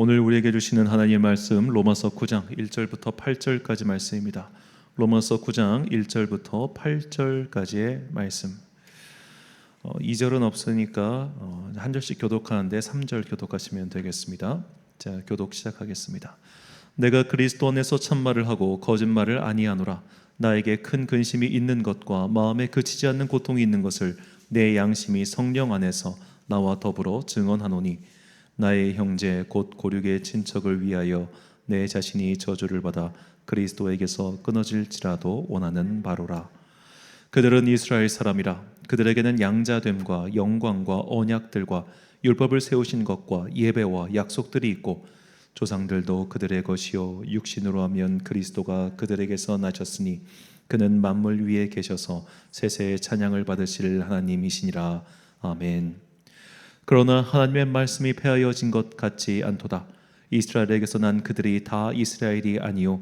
오늘 우리에게 주시는 하나님의 말씀 로마서 9장 1절부터 8절까지 말씀입니다. 로마서 9장 1절부터 8절까지의 말씀. 2절은 없으니까 한 절씩 교독하는데 3절 교독하시면 되겠습니다. 자, 교독 시작하겠습니다. 내가 그리스도 안에서 참말을 하고 거짓말을 아니하노라. 나에게 큰 근심이 있는 것과 마음에 그치지 않는 고통이 있는 것을 내 양심이 성령 안에서 나와 더불어 증언하노니 나의 형제 곧 고륙의 친척을 위하여 내 자신이 저주를 받아 그리스도에게서 끊어질지라도 원하는 바로라. 그들은 이스라엘 사람이라. 그들에게는 양자됨과 영광과 언약들과 율법을 세우신 것과 예배와 약속들이 있고 조상들도 그들의 것이요 육신으로 하면 그리스도가 그들에게서 나셨으니 그는 만물 위에 계셔서 세세의 찬양을 받으실 하나님이시니라. 아멘. 그러나 하나님의 말씀이 폐하여진 것 같지 않도다. 이스라엘에게서 난 그들이 다 이스라엘이 아니요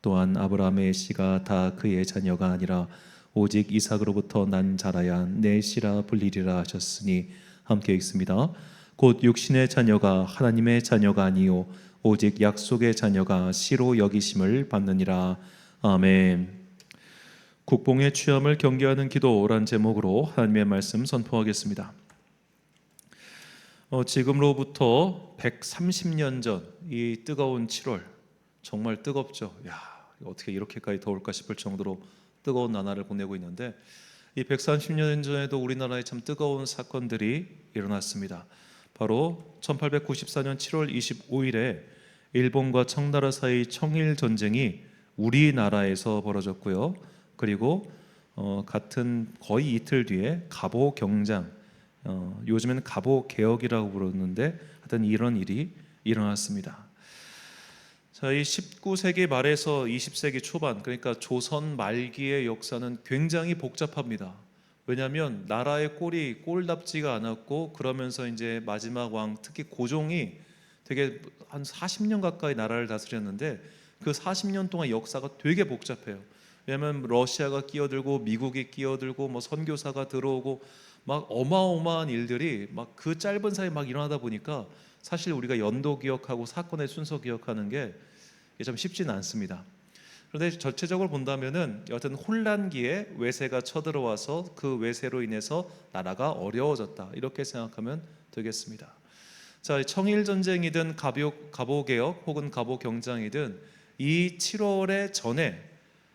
또한 아브라함의 씨가 다 그의 자녀가 아니라 오직 이삭으로부터 난 자라야 내 씨라 불리리라 하셨으니 함께 읽습니다. 곧 육신의 자녀가 하나님의 자녀가 아니요 오직 약속의 자녀가 씨로 여기심을 받느니라. 아멘. 국뽕의 취함을 경계하는 기도란 제목으로 하나님의 말씀 선포하겠습니다. 지금로부터 130년 전 이 뜨거운 7월, 정말 뜨겁죠. 야, 어떻게 이렇게까지 더울까 싶을 정도로 뜨거운 나날을 보내고 있는데, 이 130년 전에도 우리나라에 참 뜨거운 사건들이 일어났습니다. 바로 1894년 7월 25일에 일본과 청나라 사이 청일 전쟁이 우리나라에서 벌어졌고요. 그리고 같은 거의 이틀 뒤에 갑오 경장, 요즘에는 갑오 개혁이라고 부르는데 하여튼 이런 일이 일어났습니다. 자, 이 19세기 말에서 20세기 초반, 그러니까 조선 말기의 역사는 굉장히 복잡합니다. 왜냐하면 나라의 꼴이 꼴답지가 않았고, 그러면서 이제 마지막 왕, 특히 고종이 되게 한 40년 가까이 나라를 다스렸는데 그 40년 동안 역사가 되게 복잡해요. 왜냐하면 러시아가 끼어들고 미국이 끼어들고 뭐 선교사가 들어오고 막 어마어마한 일들이 막 그 짧은 사이에 막 일어나다 보니까 사실 우리가 연도 기억하고 사건의 순서 기억하는 게 좀 쉽지는 않습니다. 그런데 전체적으로 본다면은 여하튼 혼란기에 외세가 쳐들어와서 그 외세로 인해서 나라가 어려워졌다, 이렇게 생각하면 되겠습니다. 자, 청일 전쟁이든 갑오 개혁 혹은 갑오 경장이든 이 7월의 전에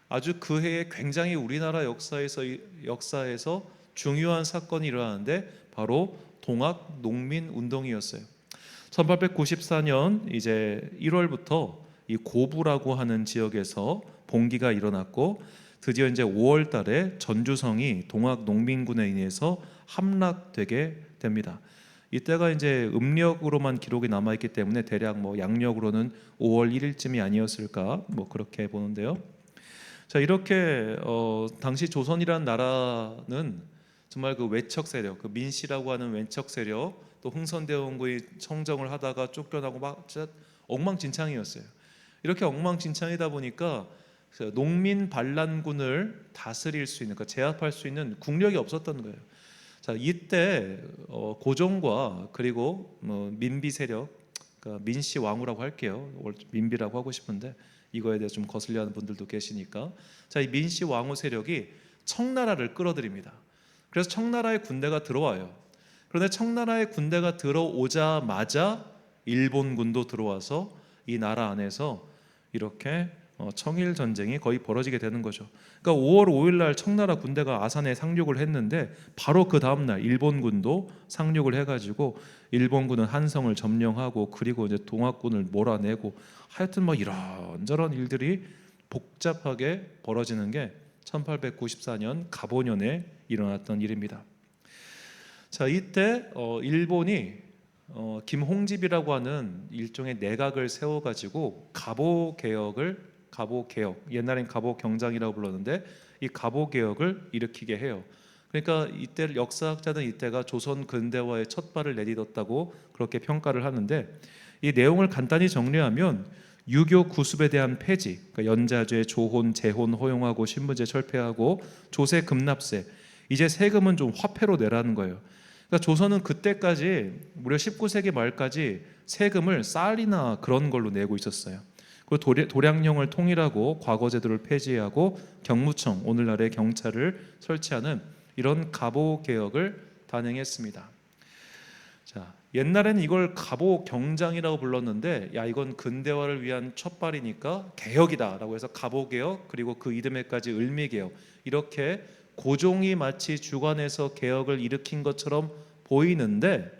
아주 그 해에 굉장히 우리나라 역사에서 중요한 사건이 일어나는데 바로 동학 농민 운동이었어요. 1894년 이제 1월부터 이 고부라고 하는 지역에서 봉기가 일어났고 드디어 이제 5월 달에 전주성이 동학 농민군에 의해서 함락되게 됩니다. 이때가 이제 음력으로만 기록이 남아 있기 때문에 대략 뭐 양력으로는 5월 1일쯤이 아니었을까 뭐 그렇게 보는데요. 자, 이렇게 당시 조선이란 나라는 정말 그 외척 세력, 그 민씨라고 하는 외척 세력, 또 흥선대원군이 청정을 하다가 쫓겨나고 막 진짜 엉망진창이었어요. 이렇게 엉망진창이다 보니까 농민 반란군을 다스릴 수 있는, 그러니까 제압할 수 있는 국력이 없었던 거예요. 자, 이때 고종과 그리고 민비 세력, 그러니까 민씨 왕후라고 할게요. 민비라고 하고 싶은데 이거에 대해서 좀 거슬려하는 분들도 계시니까, 자, 이 민씨 왕후 세력이 청나라를 끌어들입니다. 그래서 청나라의 군대가 들어와요. 그런데 청나라의 군대가 들어오자마자 일본군도 들어와서 이 나라 안에서 이렇게 청일 전쟁이 거의 벌어지게 되는 거죠. 그러니까 5월 5일 날 청나라 군대가 아산에 상륙을 했는데 바로 그 다음 날 일본군도 상륙을 해가지고 일본군은 한성을 점령하고 그리고 이제 동학군을 몰아내고 하여튼 뭐 이런저런 일들이 복잡하게 벌어지는 게 1894년 갑오년에 일어났던 일입니다. 자, 이때 일본이 김홍집이라고 하는 일종의 내각을 세워가지고 갑오 개혁, 옛날엔 갑오 경장이라고 불렀는데 이 갑오 개혁을 일으키게 해요. 그러니까 이때 역사학자는 이때가 조선 근대화의 첫 발을 내딛었다고 그렇게 평가를 하는데, 이 내용을 간단히 정리하면 유교 구습에 대한 폐지, 그러니까 연자제, 조혼, 재혼 허용하고 신분제 철폐하고 조세 급납세, 이제 세금은 좀 화폐로 내라는 거예요. 그러니까 조선은 그때까지 무려 19세기 말까지 세금을 쌀이나 그런 걸로 내고 있었어요. 그리고 도량령을 통일하고 과거제도를 폐지하고 경무청, 오늘날의 경찰을 설치하는 이런 갑오 개혁을 단행했습니다. 자, 옛날에는 이걸 갑오 경장이라고 불렀는데, 야, 이건 근대화를 위한 첫발이니까 개혁이다라고 해서 갑오 개혁, 그리고 그 이듬해까지 을미 개혁, 이렇게 고종이 마치 주관해서 개혁을 일으킨 것처럼 보이는데,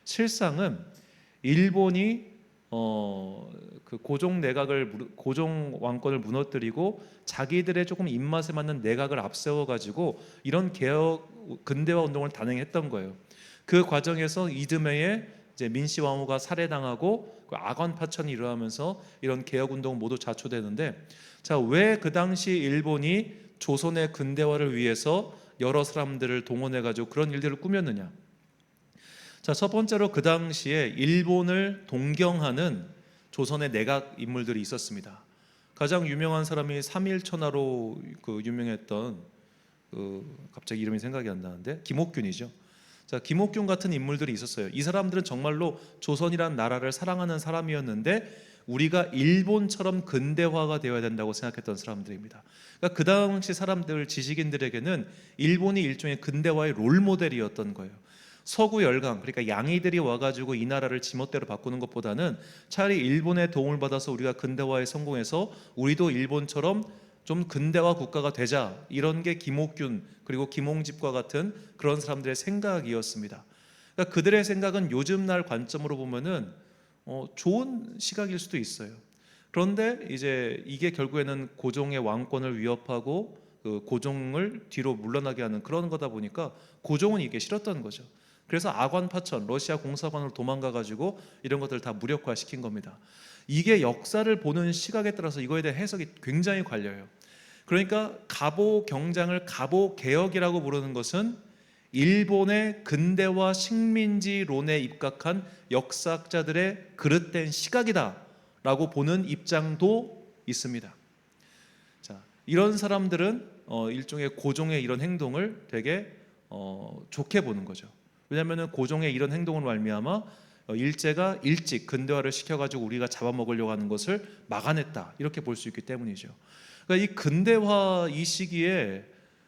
실상은 일본이 그 고종 왕권을 무너뜨리고 자기들의 조금 입맛에 맞는 내각을 앞세워 가지고 이런 개혁 근대화 운동을 단행했던 거예요. 그 과정에서 이듬해에 이제 민씨 왕후가 살해당하고 그 악원 파천이 일어나면서 이런 개혁 운동은 모두 자초되는데, 자, 왜 그 당시 일본이 조선의 근대화를 위해서 여러 사람들을 동원해 가지고 그런 일들을 꾸몄느냐? 자, 첫 번째로 그 당시에 일본을 동경하는 조선의 내각 인물들이 있었습니다. 가장 유명한 사람이 삼일천하로 그 유명했던 갑자기 이름이 생각이 안 나는데 김옥균이죠. 자, 김옥균 같은 인물들이 있었어요. 이 사람들은 정말로 조선이란 나라를 사랑하는 사람이었는데 우리가 일본처럼 근대화가 되어야 된다고 생각했던 사람들입니다. 그러니까 그 당시 사람들, 지식인들에게는 일본이 일종의 근대화의 롤 모델이었던 거예요. 서구 열강, 그러니까 양이들이 와가지고 이 나라를 지멋대로 바꾸는 것보다는 차라리 일본의 도움을 받아서 우리가 근대화에 성공해서 우리도 일본처럼 좀 근대화 국가가 되자, 이런 게 김옥균 그리고 김홍집과 같은 그런 사람들의 생각이었습니다. 그러니까 그들의 생각은 요즘 날 관점으로 보면은 좋은 시각일 수도 있어요. 그런데 이제 이게 결국에는 고종의 왕권을 위협하고 그 고종을 뒤로 물러나게 하는 그런 거다 보니까 고종은 이게 싫었던 거죠. 그래서 악원 파천, 러시아 공사관으로 도망가 가지고 이런 것들을 다 무력화시킨 겁니다. 이게 역사를 보는 시각에 따라서 이거에 대한 해석이 굉장히 갈려요. 그러니까 갑오 경장을 갑오 개혁이라고 부르는 것은 일본의 근대화 식민지론에 입각한 역사학자들의 그릇된 시각이다라고 보는 입장도 있습니다. 자, 이런 사람들은 일종의 고종의 이런 행동을 되게 좋게 보는 거죠. 왜냐하면 고종의 이런 행동으로 말미암아 일제가 일찍 근대화를 시켜가지고 우리가 잡아먹으려고 하는 것을 막아냈다, 이렇게 볼 수 있기 때문이죠. 그러니까 이 근대화 이 시기에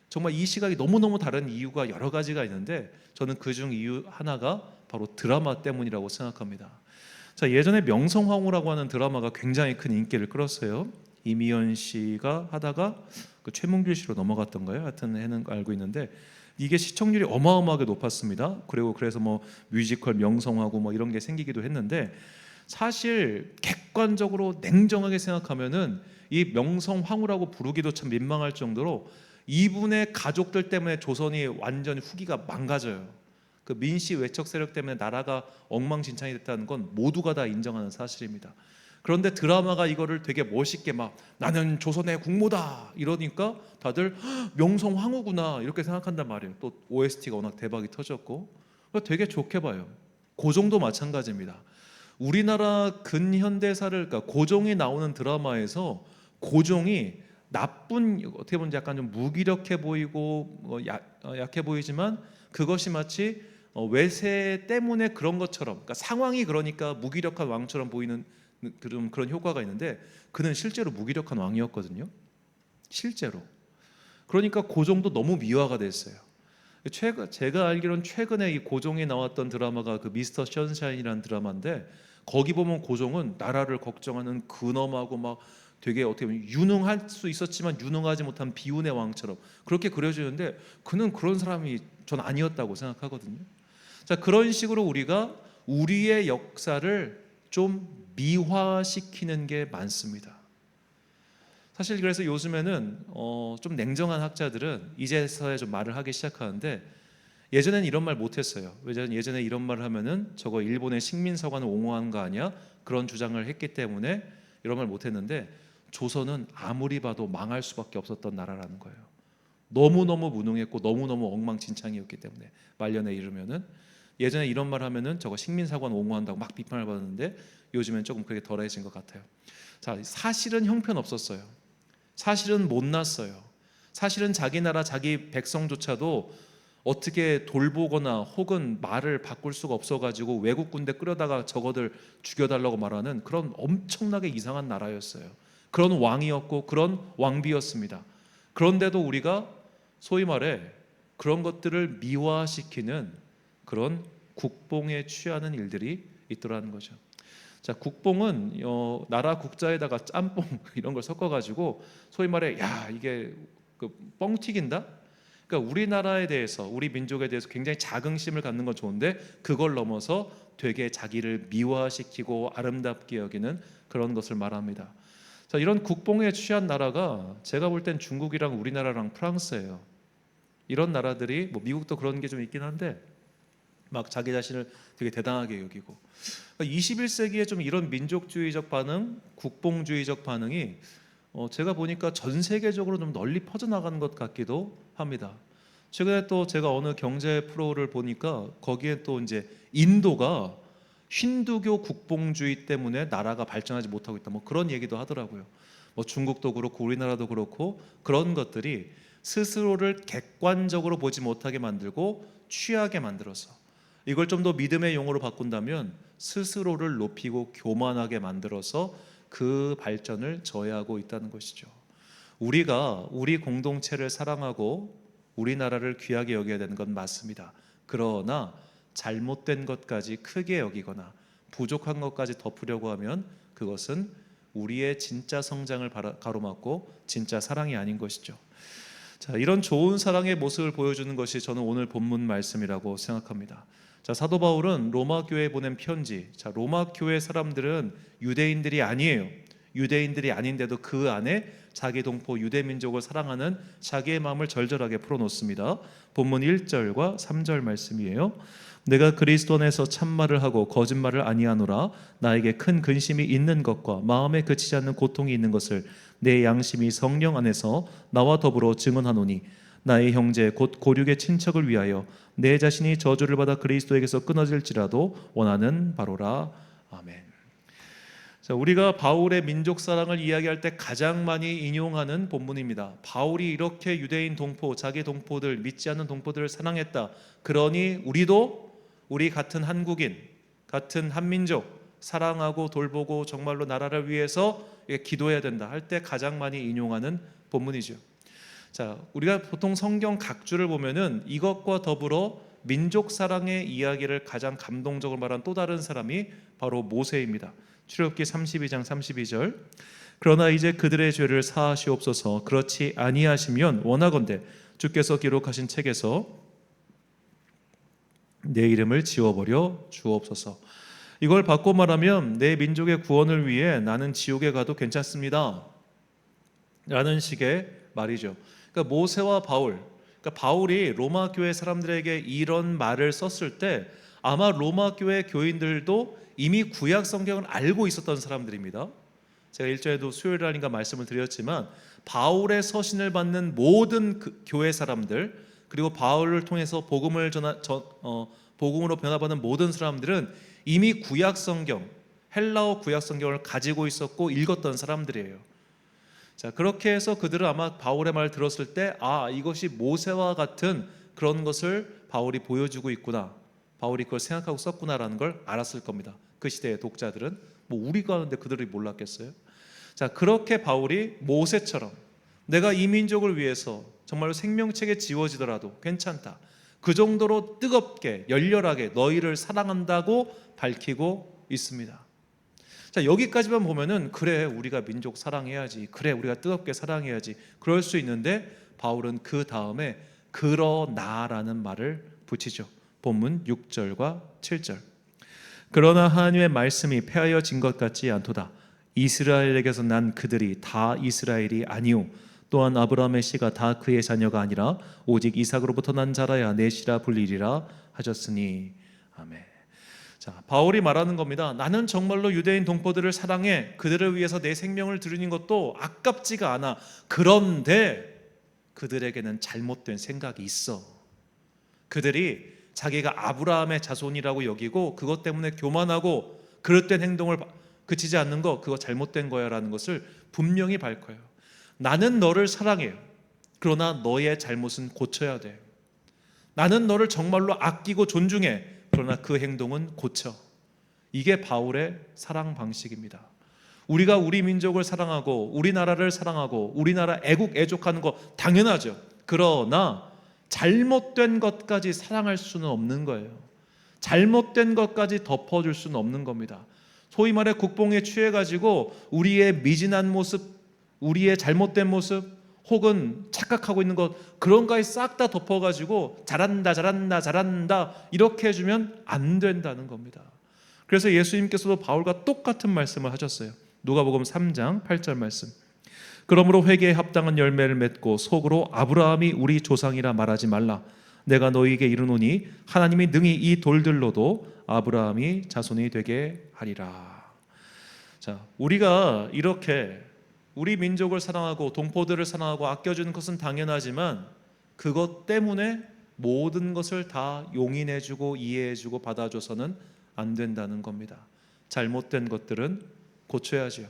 정말 이 시각이 너무너무 다른 이유가 여러 가지가 있는데, 저는 그중 이유 하나가 바로 드라마 때문이라고 생각합니다. 자, 예전에 명성황후라고 하는 드라마가 굉장히 큰 인기를 끌었어요. 이미연 씨가 하다가 그 최문규 씨로 넘어갔던 거예요. 하여튼 해는 알고 있는데 이게 시청률이 어마어마하게 높았습니다. 그리고 그래서 뭐 뮤지컬 명성황후 뭐 이런 게 생기기도 했는데, 사실 객관적으로 냉정하게 생각하면은 이 명성황후라고 부르기도 참 민망할 정도로 이분의 가족들 때문에 조선이 완전히 후기가 망가져요. 그 민씨 외척 세력 때문에 나라가 엉망진창이 됐다는 건 모두가 다 인정하는 사실입니다. 그런데 드라마가 이거를 되게 멋있게 막 나는 조선의 국모다 이러니까 다들 명성황후구나 이렇게 생각한단 말이에요. 또 OST가 워낙 대박이 터졌고 되게 좋게 봐요. 고종도 마찬가지입니다. 우리나라 근현대사를, 그러니까 고종이 나오는 드라마에서 고종이 나쁜, 어떻게 보면 약간 좀 무기력해 보이고 약해 보이지만 그것이 마치 외세 때문에 그런 것처럼, 그러니까 상황이 그러니까 무기력한 왕처럼 보이는 그런 효과가 있는데, 그는 실제로 무기력한 왕이었거든요. 실제로. 그러니까 고종도 너무 미화가 됐어요. 제가 알기로는 최근에 이 고종이 나왔던 드라마가 그 미스터 션샤인이라는 드라마인데, 거기 보면 고종은 나라를 걱정하는 근엄하고 막 되게 어떻게 보면 유능할 수 있었지만 유능하지 못한 비운의 왕처럼 그렇게 그려지는데, 그는 그런 사람이 전 아니었다고 생각하거든요. 자, 그런 식으로 우리가 우리의 역사를 좀 미화시키는 게 많습니다. 사실 그래서 요즘에는 좀 냉정한 학자들은 이제서야 좀 말을 하기 시작하는데, 예전에는 이런 말 못했어요. 왜냐하면 예전에 이런 말을 하면은 저거 일본의 식민사관을 옹호하는 거 아니야? 그런 주장을 했기 때문에 이런 말 못했는데, 조선은 아무리 봐도 망할 수밖에 없었던 나라라는 거예요. 너무너무 무능했고 너무너무 엉망진창이었기 때문에 말년에 이르면은, 예전에 이런 말 하면은 저거 식민사관 옹호한다고 막 비판을 받았는데 요즘엔 조금 그게 덜해진 것 같아요. 자, 사실은 형편없었어요. 사실은 못났어요. 사실은 자기 나라 자기 백성조차도 어떻게 돌보거나 혹은 말을 바꿀 수가 없어가지고 외국 군대 끌어다가 저거들 죽여달라고 말하는 그런 엄청나게 이상한 나라였어요. 그런 왕이었고 그런 왕비였습니다. 그런데도 우리가 소위 말해 그런 것들을 미화시키는 그런 국뽕에 취하는 일들이 있더라는 거죠. 자, 국뽕은 나라 국자에다가 짬뽕 이런 걸 섞어가지고 소위 말해 야 이게 뻥 튀긴다. 그러니까 우리나라에 대해서 우리 민족에 대해서 굉장히 자긍심을 갖는 건 좋은데 그걸 넘어서 되게 자기를 미화시키고 아름답게 여기는 그런 것을 말합니다. 자, 이런 국뽕에 취한 나라가 제가 볼 땐 중국이랑 우리나라랑 프랑스예요. 이런 나라들이 뭐 미국도 그런 게 좀 있긴 한데 막 자기 자신을 되게 대단하게 여기고 21세기에 좀 이런 민족주의적 반응, 국뽕주의적 반응이 제가 보니까 전 세계적으로 좀 널리 퍼져나가는 것 같기도 합니다. 최근에 또 제가 어느 경제 프로를 보니까 거기에 또 이제 인도가 힌두교 국뽕주의 때문에 나라가 발전하지 못하고 있다. 뭐 그런 얘기도 하더라고요. 뭐 중국도 그렇고 우리나라도 그렇고 그런 것들이 스스로를 객관적으로 보지 못하게 만들고 취하게 만들어서 이걸 좀 더 믿음의 용어로 바꾼다면 스스로를 높이고 교만하게 만들어서 그 발전을 저해하고 있다는 것이죠. 우리가 우리 공동체를 사랑하고 우리나라를 귀하게 여겨야 되는 건 맞습니다. 그러나 잘못된 것까지 크게 여기거나 부족한 것까지 덮으려고 하면 그것은 우리의 진짜 성장을 가로막고 진짜 사랑이 아닌 것이죠. 자, 이런 좋은 사랑의 모습을 보여주는 것이 저는 오늘 본문 말씀이라고 생각합니다. 자, 사도 바울은 로마 교회에 보낸 편지. 자, 로마 교회 사람들은 유대인들이 아니에요. 유대인들이 아닌데도 그 안에 자기 동포 유대 민족을 사랑하는 자기의 마음을 절절하게 풀어놓습니다. 본문 1절과 3절 말씀이에요. 내가 그리스도 안에서 참말을 하고 거짓말을 아니하노라. 나에게 큰 근심이 있는 것과 마음에 그치지 않는 고통이 있는 것을 내 양심이 성령 안에서 나와 더불어 증언하노니 나의 형제 곧 고륙의 친척을 위하여 내 자신이 저주를 받아 그리스도에게서 끊어질지라도 원하는 바로라. 아멘. 자, 우리가 바울의 민족 사랑을 이야기할 때 가장 많이 인용하는 본문입니다. 바울이 이렇게 유대인 동포, 자기 동포들, 믿지 않는 동포들을 사랑했다. 그러니 우리도 우리 같은 한국인, 같은 한민족 사랑하고 돌보고 정말로 나라를 위해서 기도해야 된다 할 때 가장 많이 인용하는 본문이죠. 자, 우리가 보통 성경 각주를 보면은 이것과 더불어 민족 사랑의 이야기를 가장 감동적으로 말한 또 다른 사람이 바로 모세입니다. 출애굽기 32장 32절. 그러나 이제 그들의 죄를 사하시옵소서. 그렇지 아니하시면 원하건대 주께서 기록하신 책에서 내 이름을 지워버려 주옵소서. 이걸 바꿔 말하면 내 민족의 구원을 위해 나는 지옥에 가도 괜찮습니다 라는 식의 말이죠. 그러니까 모세와 바울, 그러니까 바울이 로마 교회 사람들에게 이런 말을 썼을 때 아마 로마 교회 교인들도 이미 구약 성경을 알고 있었던 사람들입니다. 제가 일전에도 수요일 날인가 말씀을 드렸지만 바울의 서신을 받는 모든 교회 사람들 그리고 바울을 통해서 복음으로 변화받는 모든 사람들은 이미 구약 성경, 헬라어 구약 성경을 가지고 있었고 읽었던 사람들이에요. 자, 그렇게 해서 그들은 아마 바울의 말을 들었을 때 이것이 모세와 같은 그런 것을 바울이 보여주고 있구나, 바울이 그걸 생각하고 썼구나라는 걸 알았을 겁니다. 그 시대의 독자들은 뭐 우리가 하는데 그들이 몰랐겠어요? 자, 그렇게 바울이 모세처럼 내가 이 민족을 위해서 정말로 생명책에 지워지더라도 괜찮다, 그 정도로 뜨겁게 열렬하게 너희를 사랑한다고 밝히고 있습니다. 자, 여기까지만 보면은 그래 우리가 민족 사랑해야지, 그래 우리가 뜨겁게 사랑해야지 그럴 수 있는데 바울은 그 다음에 그러나라는 말을 붙이죠. 본문 6절과 7절. 그러나 하나님의 말씀이 폐하여진 것 같지 않도다. 이스라엘에게서 난 그들이 다 이스라엘이 아니오 또한 아브라함의 씨가 다 그의 자녀가 아니라 오직 이삭으로부터 난 자라야 내 씨라 불리리라 하셨으니. 아멘. 자, 바울이 말하는 겁니다. 나는 정말로 유대인 동포들을 사랑해. 그들을 위해서 내 생명을 드리는 것도 아깝지가 않아. 그런데 그들에게는 잘못된 생각이 있어. 그들이 자기가 아브라함의 자손이라고 여기고 그것 때문에 교만하고 그릇된 행동을 그치지 않는 거, 그거 잘못된 거야 라는 것을 분명히 밝혀요. 나는 너를 사랑해요. 그러나 너의 잘못은 고쳐야 돼. 나는 너를 정말로 아끼고 존중해. 그러나 그 행동은 고쳐. 이게 바울의 사랑 방식입니다. 우리가 우리 민족을 사랑하고 우리나라를 사랑하고 우리나라 애국 애족하는 거 당연하죠. 그러나 잘못된 것까지 사랑할 수는 없는 거예요. 잘못된 것까지 덮어줄 수는 없는 겁니다. 소위 말해 국뽕에 취해가지고 우리의 미진한 모습, 우리의 잘못된 모습, 혹은 착각하고 있는 것, 그런 거에 싹 다 덮어가지고 잘한다 잘한다 잘한다 이렇게 해주면 안 된다는 겁니다. 그래서 예수님께서도 바울과 똑같은 말씀을 하셨어요. 누가복음 3장 8절 말씀. 그러므로 회개에 합당한 열매를 맺고 속으로 아브라함이 우리 조상이라 말하지 말라. 내가 너희에게 이르노니 하나님이 능히 이 돌들로도 아브라함이 자손이 되게 하리라. 자, 우리가 이렇게 우리 민족을 사랑하고 동포들을 사랑하고 아껴주는 것은 당연하지만 그것 때문에 모든 것을 다 용인해주고 이해해주고 받아줘서는 안 된다는 겁니다. 잘못된 것들은 고쳐야죠.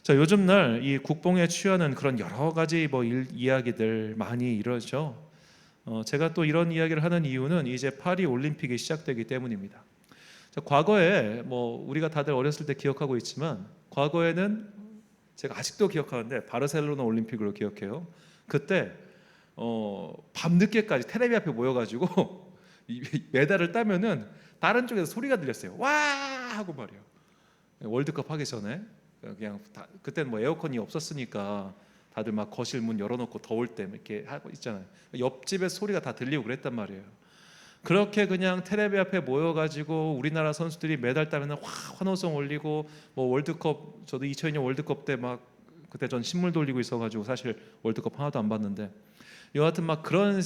자, 요즘 날 이 국뽕에 취하는 그런 여러 가지 이야기들 많이 이러죠. 제가 또 이런 이야기를 하는 이유는 이제 파리 올림픽이 시작되기 때문입니다. 자, 과거에 우리가 다들 어렸을 때 기억하고 있지만 과거에는 제가 아직도 기억하는데 바르셀로나 올림픽으로 기억해요. 그때 밤늦게까지 텔레비 앞에 모여가지고 메달을 따면은 다른 쪽에서 소리가 들렸어요. 와 하고 말이에요. 월드컵 하기 전에 그냥 그때는 에어컨이 없었으니까 다들 막 거실 문 열어놓고 더울 때 이렇게 하고 있잖아요. 옆집에 소리가 다 들리고 그랬단 말이에요. 그렇게 그냥 텔레비 앞에 모여가지고 우리나라 선수들이 메달 따면 환호성 올리고 월드컵, 저도 2002년 월드컵 때 그때 전 신문 돌리고 있어가지고 사실 월드컵 하나도 안 봤는데 여하튼 그런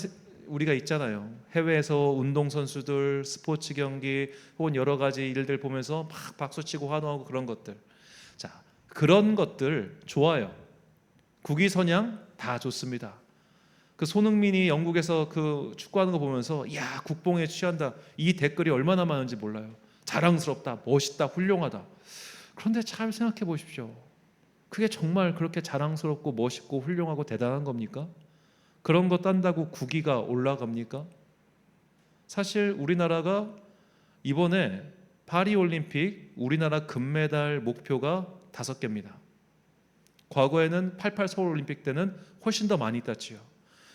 우리가 있잖아요. 해외에서 운동 선수들 스포츠 경기 혹은 여러 가지 일들 보면서 막 박수치고 환호하고 그런 것들. 자, 그런 것들 좋아요. 국위선양 다 좋습니다. 그 손흥민이 영국에서 그 축구하는 거 보면서 야 국뽕에 취한다 이 댓글이 얼마나 많은지 몰라요. 자랑스럽다, 멋있다, 훌륭하다. 그런데 잘 생각해 보십시오. 그게 정말 그렇게 자랑스럽고 멋있고 훌륭하고 대단한 겁니까? 그런 거 딴다고 국위가 올라갑니까? 사실 우리나라가 이번에 파리올림픽 우리나라 금메달 목표가 5개입니다. 과거에는 88 서울올림픽 때는 훨씬 더 많이 땄지요.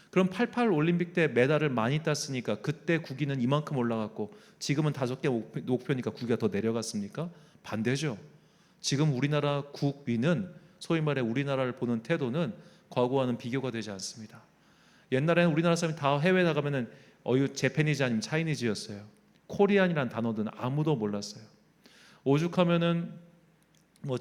그럼 88 올림픽 때 메달을 많이 땄으니까 그때 국위는 이만큼 올라갔고 지금은 5개 목표니까 국위가 더 내려갔습니까? 반대죠. 지금 우리나라 국위는 소위 말해 우리나라를 보는 태도는 과거와는 비교가 되지 않습니다. 옛날에는 우리나라 사람이 다 해외 나가면은 재패니즈 아니면 차이니즈였어요. 코리안이라는 단어는 아무도 몰랐어요. 오죽하면은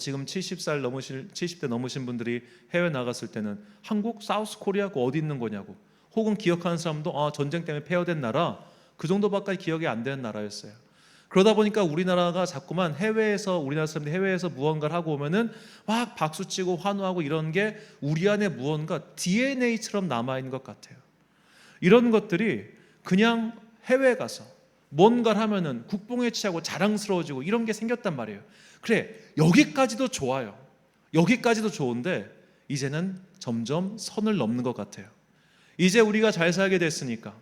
지금 70대 넘으신 분들이 해외 나갔을 때는 한국 사우스 코리아가 어디 있는 거냐고, 혹은 기억하는 사람도 전쟁 때문에 폐허된 나라, 그 정도밖에 기억이 안 되는 나라였어요. 그러다 보니까 우리나라가 자꾸만 우리나라 사람들이 해외에서 무언가를 하고 오면은 막 박수치고 환호하고 이런 게 우리 안에 무언가 DNA처럼 남아있는 것 같아요. 이런 것들이 그냥 해외에 가서 뭔가를 하면은 국뽕에 취하고 자랑스러워지고 이런 게 생겼단 말이에요. 그래, 여기까지도 좋아요. 여기까지도 좋은데 이제는 점점 선을 넘는 것 같아요. 이제 우리가 잘 살게 됐으니까,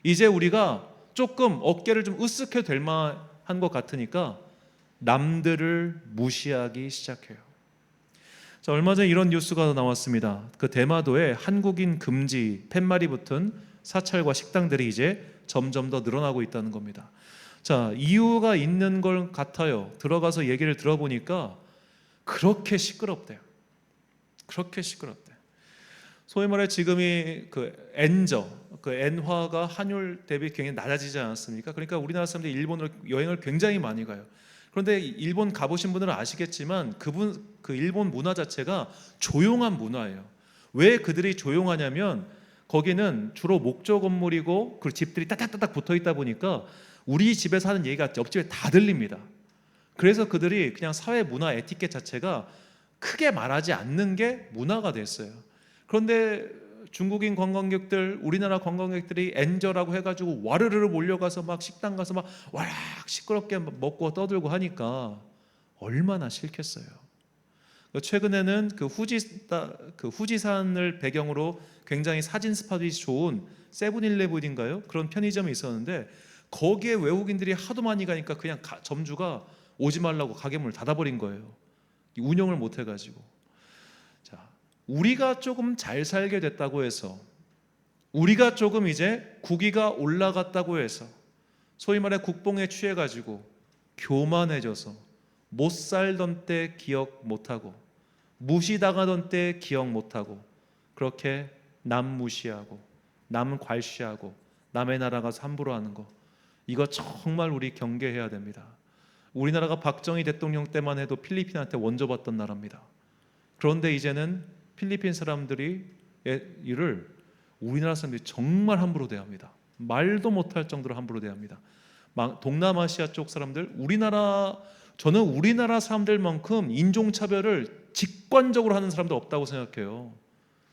이제 우리가 조금 어깨를 좀 으쓱해도 될 만한 것 같으니까 남들을 무시하기 시작해요. 자, 얼마 전에 이런 뉴스가 나왔습니다. 그 대마도에 한국인 금지 팻말이 붙은 사찰과 식당들이 이제 점점 더 늘어나고 있다는 겁니다. 자, 이유가 있는 걸 같아요. 들어가서 얘기를 들어보니까 그렇게 시끄럽대요. 그렇게 시끄럽대. 소위 말해 지금이 그 엔화가 환율 대비 굉장히 낮아지지 않았습니까? 그러니까 우리나라 사람들이 일본으로 여행을 굉장히 많이 가요. 그런데 일본 가보신 분들은 아시겠지만 그 일본 문화 자체가 조용한 문화예요. 왜 그들이 조용하냐면 거기는 주로 목조 건물이고 그 집들이 따닥따닥 붙어 있다 보니까 우리 집에서 하는 얘기가 옆집에 다 들립니다. 그래서 그들이 그냥 사회 문화 에티켓 자체가 크게 말하지 않는 게 문화가 됐어요. 그런데 중국인 관광객들, 우리나라 관광객들이 엔저라고 해가지고 와르르르 몰려가서 막 식당 가서 막 와락 시끄럽게 먹고 떠들고 하니까 얼마나 싫겠어요. 최근에는 그 후지산을 배경으로 굉장히 사진 스팟이 좋은 세븐일레븐인가요? 그런 편의점이 있었는데 거기에 외국인들이 하도 많이 가니까 그냥 점주가 오지 말라고 가게 문을 닫아버린 거예요. 운영을 못 해가지고. 자, 우리가 조금 잘 살게 됐다고 해서, 우리가 조금 이제 국위가 올라갔다고 해서, 소위 말해 국뽕에 취해가지고 교만해져서 못 살던 때 기억 못하고 무시당하던 때 기억 못하고 그렇게 남 무시하고 남 괄시하고 남의 나라 가서 함부로 하는 거, 이거 정말 우리 경계해야 됩니다. 우리나라가 박정희 대통령 때만 해도 필리핀한테 원조받던 나라입니다. 그런데 이제는 필리핀 사람들이 이를 우리나라 사람들이 정말 함부로 대합니다. 말도 못할 정도로 함부로 대합니다. 동남아시아 쪽 사람들, 저는 우리나라 사람들만큼 인종차별을 직관적으로 하는 사람도 없다고 생각해요.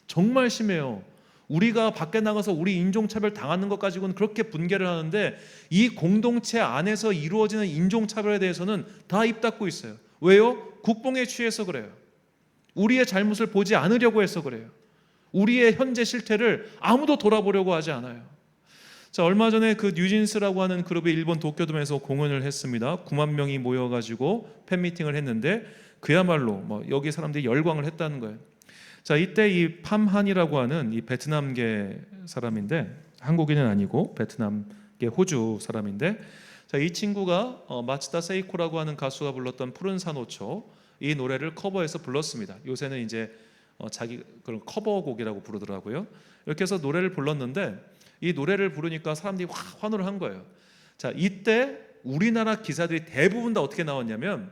정말 심해요. 우리가 밖에 나가서 우리 인종차별 당하는 것 가지고는 그렇게 분개를 하는데 이 공동체 안에서 이루어지는 인종차별에 대해서는 다 입 닫고 있어요. 왜요? 국뽕에 취해서 그래요. 우리의 잘못을 보지 않으려고 해서 그래요. 우리의 현재 실태를 아무도 돌아보려고 하지 않아요. 자, 얼마 전에 그 뉴진스라고 하는 그룹이 일본 도쿄돔에서 공연을 했습니다. 9만 명이 모여가지고 팬미팅을 했는데 그야말로 여기 사람들이 열광을 했다는 거예요. 자, 이때 이 팜한이라고 하는 이 베트남계 사람인데, 한국인은 아니고 베트남계 호주 사람인데, 자, 이 친구가 마츠다 세이코라고 하는 가수가 불렀던 푸른 산호초, 이 노래를 커버해서 불렀습니다. 요새는 이제 자기 그런 커버곡이라고 부르더라고요. 이렇게 해서 노래를 불렀는데 이 노래를 부르니까 사람들이 확 환호를 한 거예요. 자, 이때 우리나라 기사들이 대부분 다 어떻게 나왔냐면,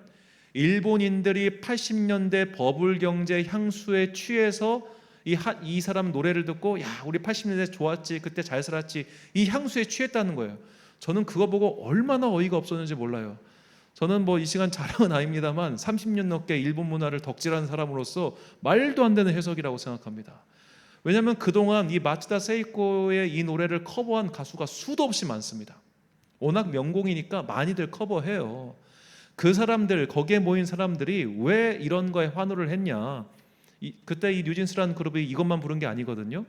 일본인들이 80년대 버블 경제 향수에 취해서 이 사람 노래를 듣고 야, 우리 80년대 좋았지, 그때 잘 살았지, 이 향수에 취했다는 거예요. 저는 그거 보고 얼마나 어이가 없었는지 몰라요. 저는 이 시간 자랑은 아닙니다만 30년 넘게 일본 문화를 덕질한 사람으로서 말도 안 되는 해석이라고 생각합니다. 왜냐하면 그동안 이 마츠다 세이코의 이 노래를 커버한 가수가 수도 없이 많습니다. 워낙 명곡이니까 많이들 커버해요. 그 사람들, 거기에 모인 사람들이 왜 이런 거에 환호를 했냐, 그때 이 뉴진스라는 그룹이 이것만 부른 게 아니거든요.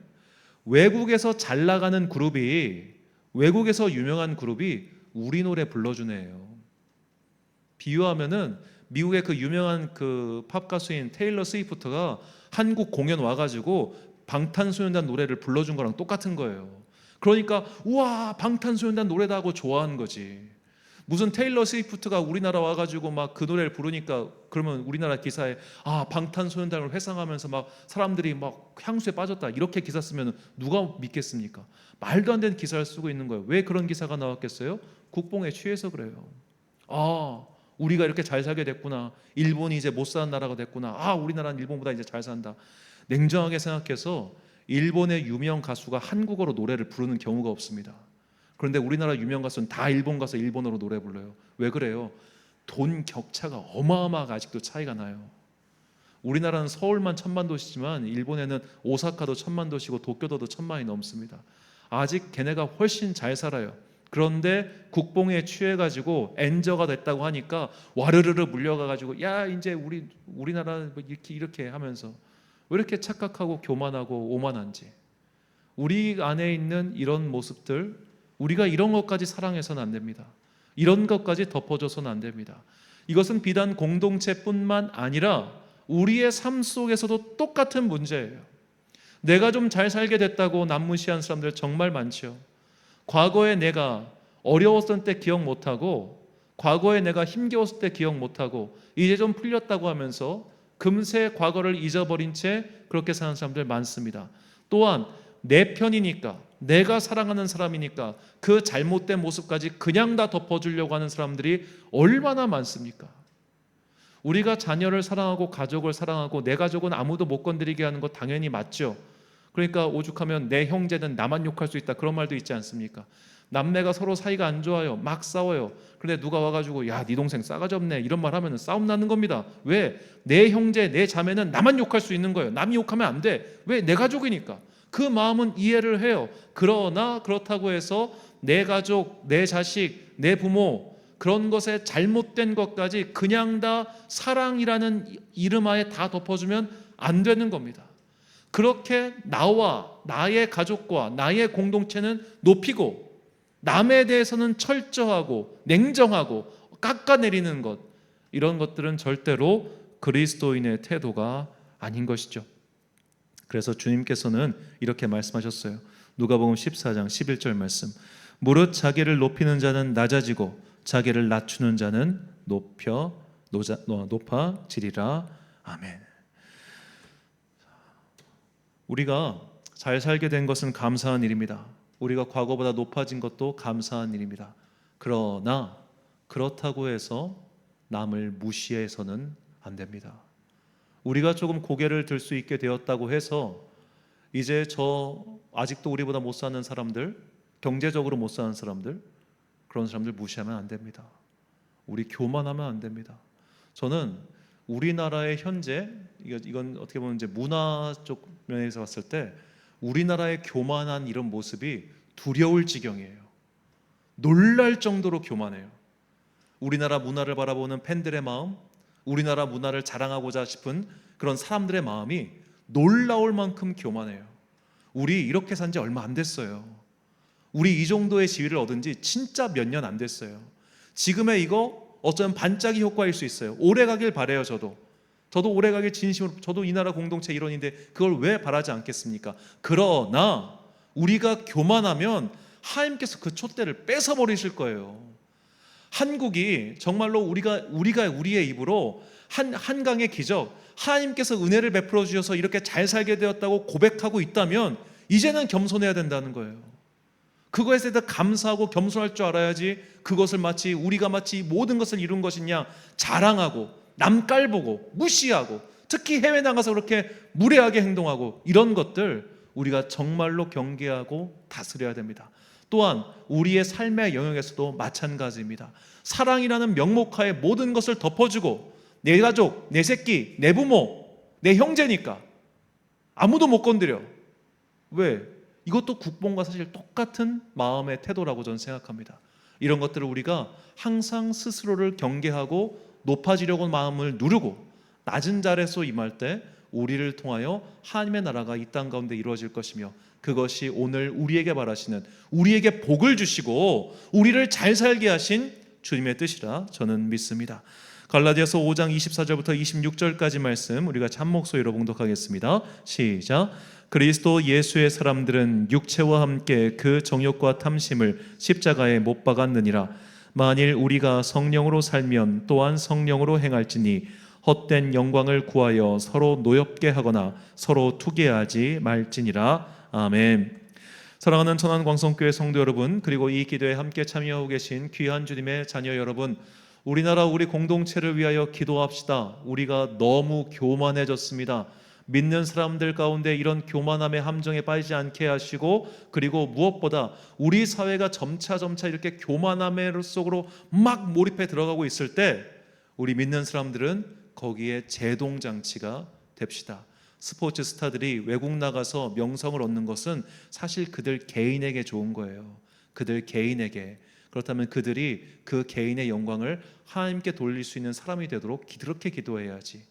외국에서 잘 나가는 그룹이, 외국에서 유명한 그룹이 우리 노래 불러준 애예요. 비유하면은 미국의 그 유명한 그 팝 가수인 테일러 스위프트가 한국 공연 와가지고 방탄소년단 노래를 불러준 거랑 똑같은 거예요. 그러니까 우와, 방탄소년단 노래다 하고 좋아하는 거지. 무슨 테일러 스위프트가 우리나라 와가지고 막 그 노래를 부르니까 그러면 우리나라 기사에 방탄소년단을 회상하면서 막 사람들이 막 향수에 빠졌다, 이렇게 기사 쓰면 누가 믿겠습니까? 말도 안 되는 기사를 쓰고 있는 거예요. 왜 그런 기사가 나왔겠어요? 국뽕에 취해서 그래요. 우리가 이렇게 잘 살게 됐구나, 일본이 이제 못 사는 나라가 됐구나, 우리나라는 일본보다 이제 잘 산다. 냉정하게 생각해서 일본의 유명 가수가 한국어로 노래를 부르는 경우가 없습니다. 그런데 우리나라 유명 가수는 다 일본 가서 일본어로 노래 불러요. 왜 그래요? 돈 격차가 어마어마하게 아직도 차이가 나요. 우리나라는 서울만 1000만 도시지만 일본에는 오사카도 1000만 도시고 도쿄도도 1000만이 넘습니다. 아직 걔네가 훨씬 잘 살아요. 그런데 국뽕에 취해가지고 엔저가 됐다고 하니까 와르르르 물려가가지고 야, 이제 우리나라 이렇게 하면서 왜 이렇게 착각하고 교만하고 오만한지. 우리 안에 있는 이런 모습들, 우리가 이런 것까지 사랑해서는 안 됩니다. 이런 것까지 덮어줘서는 안 됩니다. 이것은 비단 공동체뿐만 아니라 우리의 삶 속에서도 똑같은 문제예요. 내가 좀 잘 살게 됐다고 남무시한 사람들 정말 많죠. 과거에 내가 어려웠을 때 기억 못하고, 과거에 내가 힘겨웠을 때 기억 못하고, 이제 좀 풀렸다고 하면서 금세 과거를 잊어버린 채 그렇게 사는 사람들 많습니다. 또한 내 편이니까, 내가 사랑하는 사람이니까 그 잘못된 모습까지 그냥 다 덮어주려고 하는 사람들이 얼마나 많습니까? 우리가 자녀를 사랑하고 가족을 사랑하고 내 가족은 아무도 못 건드리게 하는 거 당연히 맞죠. 그러니까 오죽하면 내 형제는 나만 욕할 수 있다, 그런 말도 있지 않습니까? 남매가 서로 사이가 안 좋아요, 막 싸워요. 그런데 누가 와가지고 야, 네 동생 싸가지 없네, 이런 말 하면 싸움 나는 겁니다. 왜? 내 형제, 내 자매는 나만 욕할 수 있는 거예요. 남이 욕하면 안 돼. 왜? 내 가족이니까. 그 마음은 이해를 해요. 그러나 그렇다고 해서 내 가족, 내 자식, 내 부모, 그런 것에 잘못된 것까지 그냥 다 사랑이라는 이름 하에 다 덮어주면 안 되는 겁니다. 그렇게 나와 나의 가족과 나의 공동체는 높이고 남에 대해서는 철저하고 냉정하고 깎아내리는 것, 이런 것들은 절대로 그리스도인의 태도가 아닌 것이죠. 그래서 주님께서는 이렇게 말씀하셨어요. 누가복음 14장 11절 말씀, 무릇 자기를 높이는 자는 낮아지고 자기를 낮추는 자는 높아지리라. 아멘. 우리가 잘 살게 된 것은 감사한 일입니다. 우리가 과거보다 높아진 것도 감사한 일입니다. 그러나 그렇다고 해서 남을 무시해서는 안 됩니다. 우리가 조금 고개를 들 수 있게 되었다고 해서 이제 아직도 우리보다 못 사는 사람들, 경제적으로 못 사는 사람들, 그런 사람들 무시하면 안 됩니다. 우리 교만하면 안 됩니다. 저는 우리나라의 현재, 이건 어떻게 보면 이제 문화 쪽 면에서 봤을 때 우리나라의 교만한 이런 모습이 두려울 지경이에요. 놀랄 정도로 교만해요. 우리나라 문화를 바라보는 팬들의 마음, 우리나라 문화를 자랑하고자 싶은 그런 사람들의 마음이 놀라울 만큼 교만해요. 우리 이렇게 산 지 얼마 안 됐어요. 우리 이 정도의 지위를 얻은 지 진짜 몇 년 안 됐어요. 지금의 이거 어쩌면 반짝이 효과일 수 있어요. 오래 가길 바라요. 저도 오래 가길 진심으로, 저도 이 나라 공동체 일원인데 그걸 왜 바라지 않겠습니까? 그러나 우리가 교만하면 하나님께서 그 촛대를 뺏어버리실 거예요. 한국이 정말로 우리가 우리의 입으로 한강의 기적, 하나님께서 은혜를 베풀어 주셔서 이렇게 잘 살게 되었다고 고백하고 있다면 이제는 겸손해야 된다는 거예요. 그거에 대해서 감사하고 겸손할 줄 알아야지, 그것을 우리가 마치 모든 것을 이룬 것이냐 자랑하고 남 깔보고 무시하고, 특히 해외 나가서 그렇게 무례하게 행동하고, 이런 것들 우리가 정말로 경계하고 다스려야 됩니다. 또한 우리의 삶의 영역에서도 마찬가지입니다. 사랑이라는 명목하에 모든 것을 덮어주고, 내 가족, 내 새끼, 내 부모, 내 형제니까 아무도 못 건드려. 왜? 이것도 국뽕과 사실 똑같은 마음의 태도라고 저는 생각합니다. 이런 것들을 우리가 항상 스스로를 경계하고 높아지려고 마음을 누르고 낮은 자리에서 임할 때 우리를 통하여 하나님의 나라가 이 땅 가운데 이루어질 것이며, 그것이 오늘 우리에게 바라시는, 우리에게 복을 주시고 우리를 잘 살게 하신 주님의 뜻이라 저는 믿습니다. 갈라디아서 5장 24절부터 26절까지 말씀 우리가 참목소리로 봉독하겠습니다. 시작. 그리스도 예수의 사람들은 육체와 함께 그 정욕과 탐심을 십자가에 못 박았느니라. 만일 우리가 성령으로 살면 또한 성령으로 행할지니 헛된 영광을 구하여 서로 노엽게 하거나 서로 투기하지 말지니라. 아멘. 사랑하는 천안광성교회 성도 여러분, 그리고 이 기도에 함께 참여하고 계신 귀한 주님의 자녀 여러분, 우리나라 우리 공동체를 위하여 기도합시다. 우리가 너무 교만해졌습니다. 믿는 사람들 가운데 이런 교만함의 함정에 빠지지 않게 하시고, 그리고 무엇보다 우리 사회가 점차 이렇게 교만함의 속으로 막 몰입해 들어가고 있을 때 우리 믿는 사람들은 거기에 제동장치가 됩시다. 스포츠 스타들이 외국 나가서 명성을 얻는 것은 사실 그들 개인에게 좋은 거예요. 그들 개인에게. 그렇다면 그들이 그 개인의 영광을 하나님께 돌릴 수 있는 사람이 되도록 그렇게 기도해야지.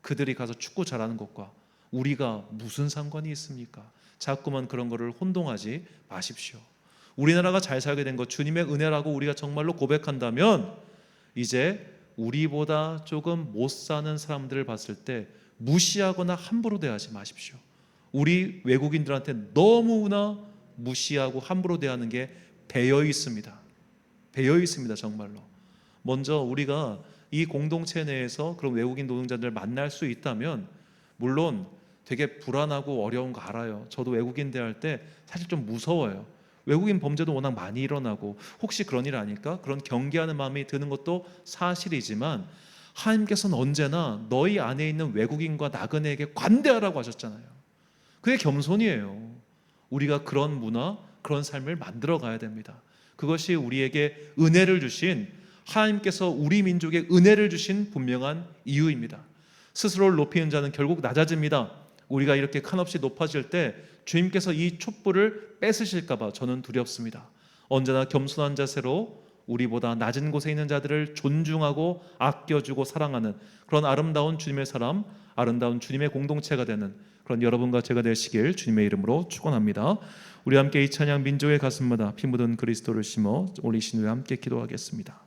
그들이 가서 축구 잘하는 것과 우리가 무슨 상관이 있습니까? 자꾸만 그런 거를 혼동하지 마십시오. 우리나라가 잘 살게 된 것 주님의 은혜라고 우리가 정말로 고백한다면, 이제 우리보다 조금 못 사는 사람들을 봤을 때 무시하거나 함부로 대하지 마십시오. 우리 외국인들한테 너무나 무시하고 함부로 대하는 게 배어 있습니다. 배어 있습니다. 정말로. 먼저 우리가 이 공동체 내에서 그런 외국인 노동자들을 만날 수 있다면, 물론 되게 불안하고 어려운 거 알아요. 저도 외국인 대할 때 사실 좀 무서워요. 외국인 범죄도 워낙 많이 일어나고 혹시 그런 일 아닐까? 그런 경계하는 마음이 드는 것도 사실이지만, 하나님께서는 언제나 너희 안에 있는 외국인과 나그네에게 관대하라고 하셨잖아요. 그게 겸손이에요. 우리가 그런 문화, 그런 삶을 만들어 가야 됩니다. 그것이 우리에게 은혜를 주신, 하나님께서 우리 민족에 은혜를 주신 분명한 이유입니다. 스스로를 높이는 자는 결국 낮아집니다. 우리가 이렇게 한없이 높아질 때 주님께서 이 촛불을 뺏으실까 봐 저는 두렵습니다. 언제나 겸손한 자세로 우리보다 낮은 곳에 있는 자들을 존중하고 아껴주고 사랑하는 그런 아름다운 주님의 사람, 아름다운 주님의 공동체가 되는 그런 여러분과 제가 되시길 주님의 이름으로 축원합니다. 우리 함께 이 찬양 민족의 가슴마다 피 묻은 그리스도를 심어 올리신 후에 함께 기도하겠습니다.